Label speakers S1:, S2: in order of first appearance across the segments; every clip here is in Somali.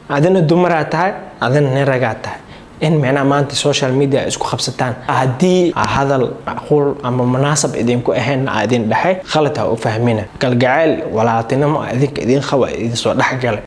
S1: adina dumara tahay adina nin raga tahay in macna maanta social media isku qabsataan hadii hadal macquul ama munaasab idinku ahayn aadin dhaxay khalad u fahmina kalgacayl walaaltinimo idin qawa idin soo dhaxgalay.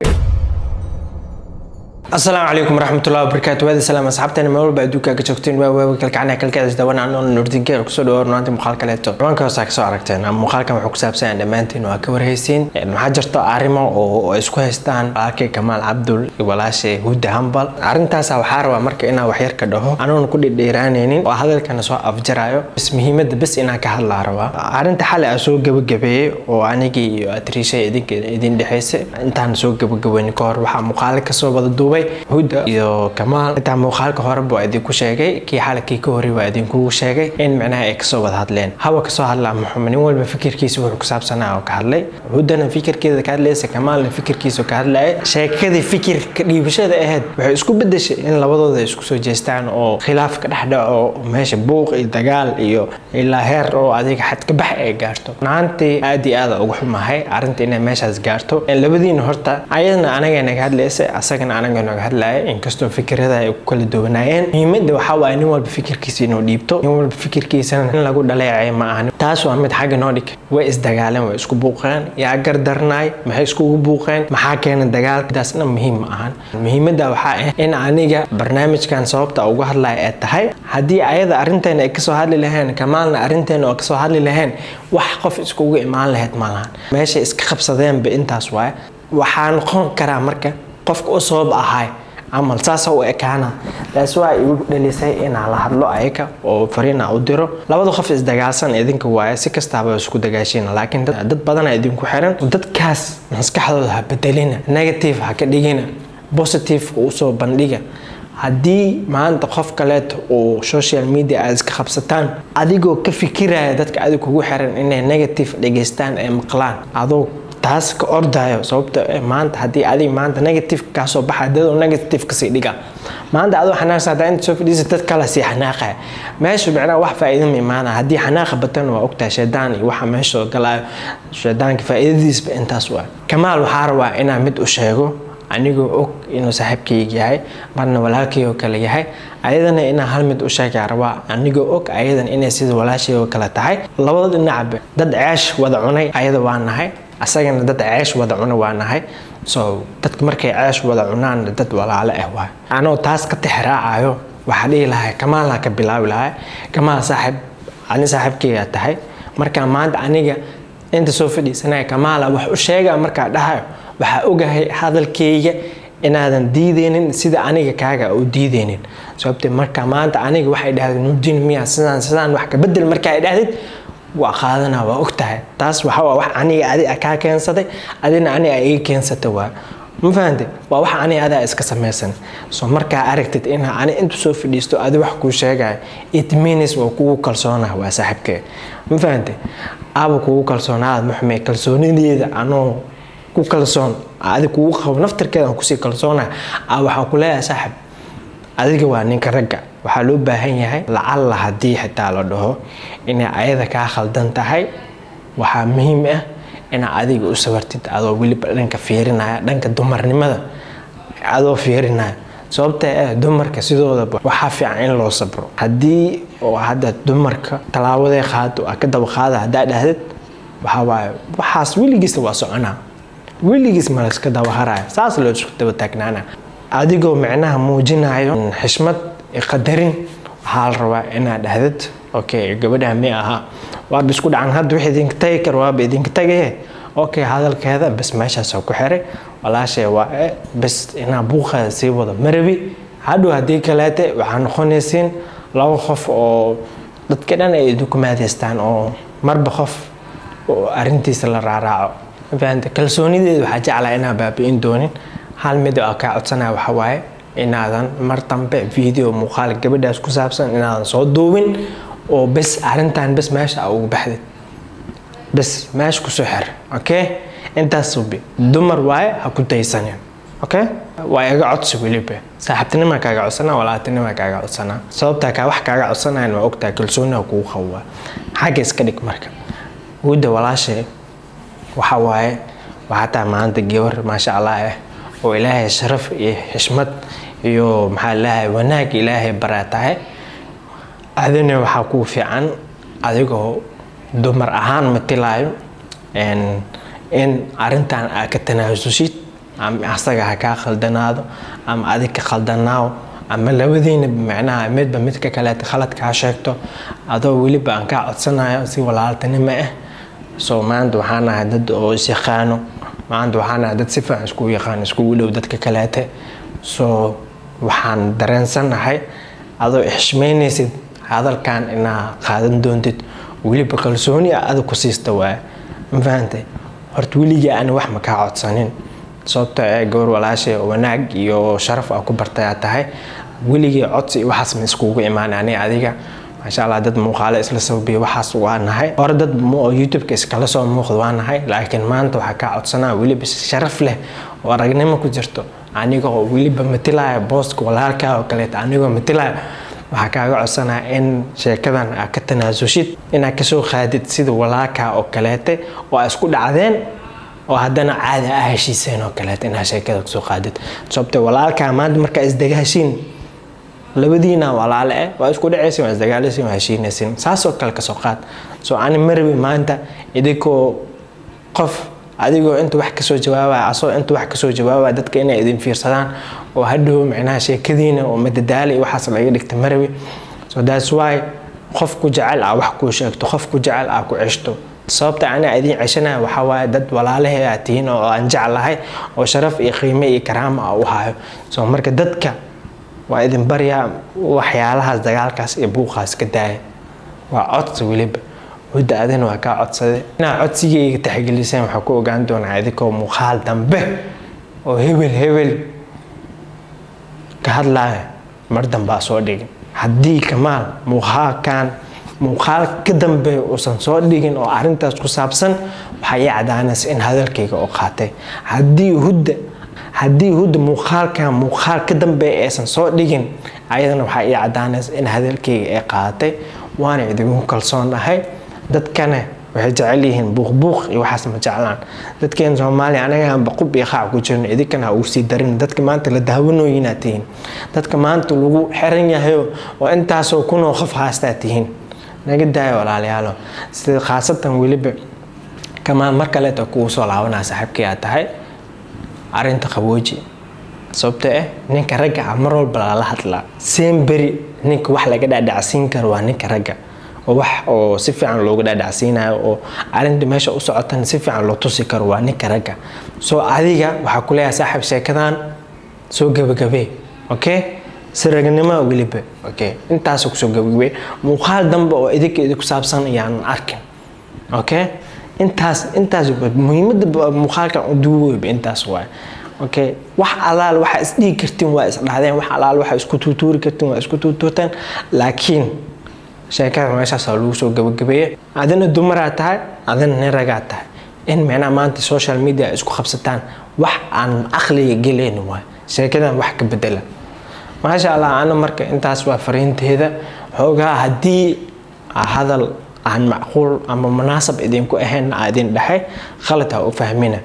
S1: السلام عليكم ورحمة الله وبركاته. وهذا السلام أصحابتنا ما ولبا دوكا كجوكتين وكالكعنا كالكعدس دوانا عنو نوردين كير كسو دور نوانتي مخالكا ليتو روانكا وساك سو عرقتين أما مخالكا محوك سابسان دمانتين وكور هيسين محاجرتا عارمو وإسكو هيستان عاكي كمال عبدول والاشي هود هامبال عرنتاسا وحاروا مركا إنا وحير كدوهو عنو نكود ديرانينين وهذا كان سوا أفجرايو بس مهمة بس إنا كهلا روا عرنت حالي أسو قبو قبي وعنيكي أتريشي إدين دحيسي انتان سو قبو قبوين كور وحا مخالكا سو بدو هودا iyo Kamal inta muuqaalka hore buu idin ku sheegay kii xalkii ka hore waa idin ku sheegay in macnaha ay ka soo wada hadleen hawa ka soo hadlaa Muhammad walba fikirkiisa wuxuu ku saabsanaa oo ka hadlay Hoodana fikirkeeda ka hadlaysa Kamalna fikirkiisa ka hadlay sheekadii fikirka dhiibashada ahayd waxay isku bedeshay in labadooda isku soo jeestaan oo khilaaf ka dhaxdhaco meesha buuq iyo dagaal iyo ilaa heer oo adiga xad ka bax ay gaarto maanta aad ugu xumahay arinta inay meeshaas gaarto labadiina horta ayadna anaga naga hadlaysa asagana anaga hadlaay in kasto fikrada ay kala duwanaayeen muhiimada waxa waa in walba fikirkiisa inuu dhiibto in walba fikirkiisa in lagu dhaleecay ma ahan taas waa mid xaga noo dhig way isdagaaleen way isku buuqeen yaa gardarnaay maxay isku buuqeen maxaa keenay dagaalkaasna muhiim ma ahan muhiimada waxa ah in aniga barnaamijkan sababta ugu hadlaay ay tahay hadii ayada arinteena ay ka soo hadli lahayn Kamalna arinteena oo ka soo hadli lahayn wax qof isku imaan lahayd ma lahan meesha iska qabsadeen ba intaas waay waxaan noqon karaa marka qofka oo soob ahay amal saasa u ekaana taas waa igu dhalisay in aan la hadlo ayaka oo fariina u diro labada qof is dagaalsan idinka waaya si kastaaba isku dagaashin laakiin dad badan ay idinku xiran dadkaas maskaxdooda ha bedelina negative ha ka dhigina positive u soo bandhiga hadii maanta qof kale oo social media ay iska qabsataan adigoo ka fikiraya dadka adiga kugu xiran inay negative dhageystaan ay maqlaan adoo taas ka ordayo sababta maanta hadii adiga maanta negative ka soo baxay dad negative ka sii dhiga maanta adoo xanaaqsada inta soo fadhiisa dad kala sii xanaaqay meesha macna wax faa'iido ma imaana hadii xanaaqa batan waa ogtaa shaydaan iyo waxa meesha galay shaydaanka faa'iidadiisa intaas waa Kamal waxa rabaa inaan mid u sheego anigu og inuu saaxiibkayga yahay marna walaalkayga kale yahay ayadana ina hal mid u sheegay rabaa anigu og ayadana inay sida walaashayga kala tahay labada dhinac dad ceesh wada cunay ayada waa nahay asagana dad ceesh wada cuna waa nahay so dadka markay ceesh wada cunaan dad walaalo ah waa anoo taas ka tixraacayo waxa dhiilahay Kamal ka bilaabi lahay Kamal saaxiibkayga tahay marka maanta aniga inta soo fadhiisanay Kamal wax u sheega marka dhahayo waxa ogahay hadalkayga inaadan diideenin sida aniga kaaga u diideenin sababtoo marka maanta aniga waxay dhahdeen nuudin miya sidaan wax ka bedel marka ay dhahdeen waa qaadana waa ogtahay taas waxa wax aniga adiga ka keensaday adina aniga ay keensatay waa ma fahanti waa wax aniga adiga iska sameeysan soo marka aragtid in aan inta soo fadhiisto adiga wax ku sheegay it means waa kugu kalsoonahay waa saaxiibkay ma fahanti abu kugu kalsoonaad Muhammad kalsoonideeda anoo ku kalsoon adiga kugu qabo naftarkeeda ku sii kalsoona waxa ku leeyahay saaxib adiga waa ninka ragga waxa loo baahan yahay lacala hadii xitaa la dhaho in ayada ka khaldan tahay waxa muhiim ah in adiga u sawartid adoo waliba dhanka fiirinaya dhanka dumarnimada adoo fiirinaya sababta dumarka sidooda waxa fiican in loo sabro hadii oo hada dumarka talaabada qaado ka daba qaada hadaa dhahdid waxa waxaas wiligiis waa soconaa wiligiis ma iska daba haraya saas loo isku daba taagnaana adigoo macnaha muujinayo xishmad qadarin hal raba inaad dhahdid okay gabadha ma aha waa bisku dhacan had wixii idinka tagay kar waa idinka tagay okay hadalkeeda bas meesha soo ku xiray walaashay waa bas ina buuqa sii wada marabi haduu hadii kaleete waxaan noqonaysiin laba qof oo dadka dhan ay dukumeedeystaan oo marba qof oo arintiisa la raaraaco فأنت كالسوني waxa jeclaa inaa baabiin doonin hal mid oo ka codsanaa waxa waaye inaadan martanbe video muuqaal gabadhaas ku saabsan inaadan soo duubin oo bas arintan bas meesha ugu baxday bas meesha ku soo xir okay intaas subi dumar waaye ha ku taysanin okay waa iga codsi waliba saaxiibtinimo kaaga codsanaa walaaltinimo kaaga codsanaa sababta ka wax kaaga codsanayna waa ogtaa kalsooniga kugu qawaa xagga iska dhig marka wada walaashay waxa waaye waxa maanta gabar ma sha Allah oo ilaahay sharaf iyo xishmad iyo maxaa ilaahay wanaag ilaahay baratahay adina waxa ku fiican adigoo dumar ahaan matilaayo in arintan aad ka tanaasusid ama asaga ha ka khaldanaado ama adig ka khaldanaaw ama labadiina macnaha midka kale khalad ka sheegto adoo waliba aan ka codsanayo si walaaltinimo ah soo maanta waxaan ahay dad oo is yaqaano maanta waxaan ahay dad si fiican isku yaqaan isku dhow dadka kale soo waxaan dareensanahay adoo xishmeynaysid hadalkan inaa qaadan doontid waliba kalsooni aad ku siista waa ma fahantay horta waliga aan wax ma ka codsanin sababta ay goor walaashay wanaag iyo sharaf ku bartay tahay waliga codsi waxaas ma iskugu imaanay adiga ma sha Allah dad muuqaal isla sababay waxaas waanahay hor dad YouTube-ka iskala soo muuqdo waanahay laakiin maanta waxa ka codsanaa waliba sharaf leh oo aragnimo ku jirto aniga oo waliba matilaya booska walaalka oo kale aniga matilaya waxa kaaga codsanaa in sheekadan aad ka tanaasushid inaad ka soo qaadid sida walaalka oo kale oo isku dhacdeen oo haddana caadi ah heshiiseen oo kale inaad sheekada ku soo qaadid sababta walaalka maanta marka isdagaashin labadiina walaal waa isku dhaceysay waa isdagaalaysan waa heshiinaysan saas oo kale ka soo qaad soo aan marbi maanta idinko qof adigoo inta wax ka soo jawaabay asoo inta wax ka soo jawaabay dadka inay idin fiirsadaan oo hadhow macnaha sheekadiina oo madadaali waxaas laga dhigtay marbi so that's why qof ku jecel wax ku sheegto qof ku jecel ku ceshto sababta ana idin ceshana waxa waa dad walaalahay aatiin oo aan jeclahay oo sharaf iyo qiimo iyo karaama u hayo soo marka dadka waa idin bariya waxyaalahaas dagaalkaas iyo buuqaas ka daay waa codsi waliba ودادن waa ka codsaday ina codsigeyga taxgilisay waxa ku ogaan doonaa idinko muuqaal dambe oo hebel ka hadlay mar dambe soo dhigin hadii kamaal muuqaal ka dambe oo san soo dhigin oo arintaas ku saabsan waxa ay cadaanaysa in hadalkayga oo qaatay hadii hudda muuqaal ka dambe aysan soo dhigin ayadana waxa ay cadaanaysa in hadalkayga ay qaatay waana idinku kalsoonahay dadkana waxay jecel yihiin buuq iyo waxaas ma jeclaan dadkeen Soomaaliya anaga aan baqub iyo qaac ku jirno idinkana uu sii darin dadka maanta la daawanooyinaatiin dadka maanta lagu xiran yahay oo intaas oo kunoo qof haastaatiin naga daay walaalayaalo sida khaasatan waliba kama mar kale ku soo laabanaa saaxiibkii aad tahay arinta qabooji sababta ninka ragga mar walba la hadla semberi ninka wax laga dhaadhacsiin karo waa ninka ragga wax oo si fiican looga dhaadhacsiinayo oo arinta meesha u socotan si fiican loo tusi karo waa ninka ragga soo adiga waxa ku leeyahay saaxiib sheekadan soo gabagabay okay siragnimo waliba okay intaas ku soo gabagabay muuqaal dambe oo idinku saabsan yaan arkin okay intaas muhiimada muuqaalka u duubay intaas waa okay wax alaal waxa isdhigi kartiin waa isdhaadeen wax alaal waxa isku tuutuuri kartiin waa isku tuutuutaan laakiin sheekada meeshaas lagu soo gabagabeeyay adina dumar tahay adina nin rag tahay in macna maanta social media isku qabsataan wax aan aqliga galeen waa sheekadan wax ka bedela ma sha Allah ana marka intaas waa fariinteeda xoogaa hadii hadal aan macquul ama munaasab idinku ahayn aadin dhaxay khalad u fahmina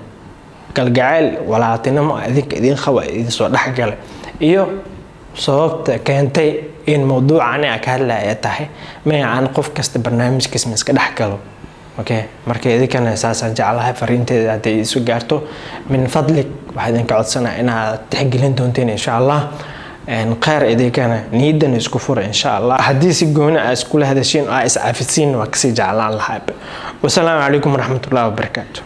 S1: galgacayl walaaltinimo idin qawa idin soo dhaxgalay iyo sababta keentay in mawduucani ka hadlaya tahay ma aan qof kasta barnaamijkiisa iska dhaxgalo okay marka idinkana asaasan jecelahay fariinteeda haday isu gaarto min fadlik waxa idin ka codsanaa inaad tixgelin doonteen insha Allah khayr idinkana niidan isku furo insha Allah hadii si gooni ah isku la hadashiin oo is afisiin waa kasi jeclaan lahaa wassalaamu calaykum waraxmatullaahi wabarakaatuh